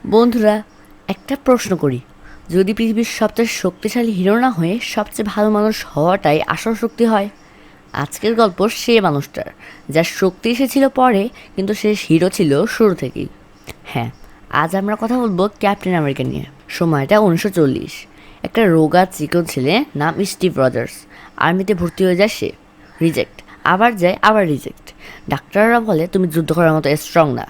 বন্ধুরা, একটা প্রশ্ন করি, যদি পৃথিবীর সবচেয়ে শক্তিশালী হিরো না হয়ে সবচেয়ে ভালো মানুষ হওয়াটাই আসল শক্তি হয়? আজকের গল্প সে মানুষটার, যার শক্তি এসেছিল পরে, কিন্তু সে হিরো ছিল শুরু থেকেই। হ্যাঁ, আজ আমরা কথা বলবো ক্যাপ্টেন আমেরিকা নিয়ে। সময়টা 1940। একটা রোগা চিকন ছেলে, নাম স্টিভ রজার্স। আর্মিতে ভর্তি হয়ে যায় সে। রিজেক্ট, আবার যায়, আবার রিজেক্ট। ডাক্তাররা বলে তুমি যুদ্ধ করার মতো স্ট্রং না।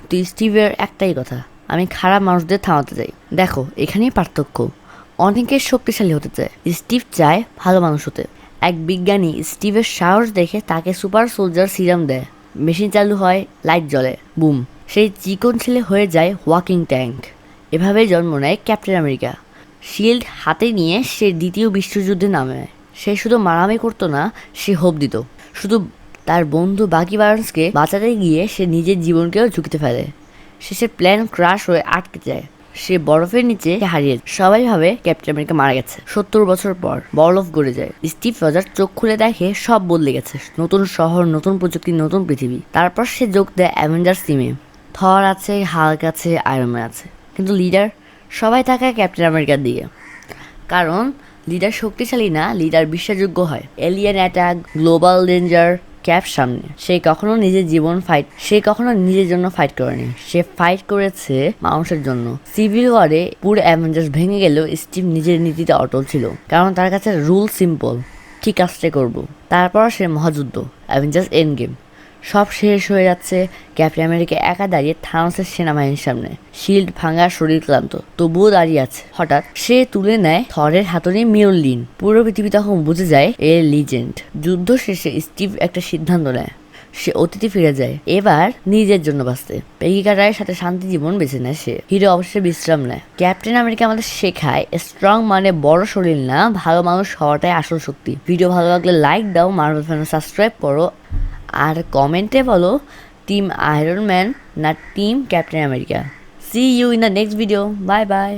তুই স্টিভের একটাই কথা, আমি খারাপ মানুষদের থামাতে চাই। দেখো, এখানেই পার্থক্য। অনেকে শক্তিশালী হতে চায়, স্টিভ চায় ভালো মানুষ হতে। এক বিজ্ঞানী স্টিভের সাহস দেখে তাকে সুপার সোলজার সিরাম দেয়। মেশিন চালু হয়, লাইট জ্বলে, বুম, সেই চিকন ছেলে হয়ে যায় ওয়াকিং ট্যাঙ্ক। এভাবেই জন্ম নেয় ক্যাপ্টেন আমেরিকা। শিল্ড হাতে নিয়ে সে দ্বিতীয় বিশ্বযুদ্ধে নামে। সে শুধু মারামারি করতো না, সে হোপ দিত। শুধু তার বন্ধু বাকি বার্নসকে বাঁচাতে গিয়ে সে নিজের জীবনকেও ঝুঁকিতে ফেলে। শেষে প্ল্যান ক্রাশ হয়ে আটকে যায়। সে বরফের নিচে হারিয়ে যায়। সবাই ভাবে ক্যাপ্টেন আমেরিকা মারা গেছে। 70 বছর পর বরফ গড়ে যায়। স্টিভ রজার চোখ খুলে দেখে সব বদলে গেছে। নতুন শহর, নতুন প্রযুক্তি, নতুন পৃথিবী। তারপর সে যোগ দেয় অ্যাভেঞ্জার্স টিমে। থর আছে, হাল্ক আছে, আয়রন ম্যান আছে, কিন্তু লিডার সবাই তাকায় ক্যাপ্টেন আমেরিকার দিকে। কারণ লিডার শক্তিশালী না, লিডার বিশ্বাসযোগ্য হয়। Alien attack, global danger, cap সামনে, সে কখনো নিজের জন্য ফাইট করেনি। সে ফাইট করেছে মানুষের জন্য। সিভিল ওয়ারে পুরো অ্যাভেঞ্জার্স ভেঙে গেলেও স্টিভ নিজের নীতিতে অটল ছিল। কারণ তার কাছে রুল সিম্পল, ঠিক কাজটা করবো। তারপর সে মহাযুদ্ধ, অ্যাভেঞ্জার্স এন্ড গেম। সব শেষ হয়ে যাচ্ছে। ক্যাপ্টেন আমেরিকা একা দাঁড়িয়ে থানোসের সেনাবাহিনীর সামনে। শিল্ড ভাঙা, শরীর ক্লান্ত, তবুও দাঁড়িয়ে আছে। হঠাৎ সে তুলে নেয় থরের হাতুড়ি মিওললিন। পুরো পৃথিবী তখন বুঝে যায় এ লিজেন্ড। যুদ্ধ শেষে স্টিভ একটা সিদ্ধান্ত নেয়। সে অতীতে ফিরে যায়, এবার নিজের জন্য বাঁচতে। পেগি কার্টারের সাথে শান্তি জীবন বেছে নেয় সে। হিরো অবশ্যই বিশ্রাম নেয়। ক্যাপ্টেন আমেরিকা আমাদের শেখায় স্ট্রং মানে বড় শরীর না, ভালো মানুষ হওয়াটাই আসল শক্তি। ভিডিও ভালো লাগলে লাইক দাও, মার্বেল ফ্যান সাবস্ক্রাইব করো, আর কমেন্টে বলো টিম আয়রন ম্যান না team Captain America. See you in the next video. Bye by.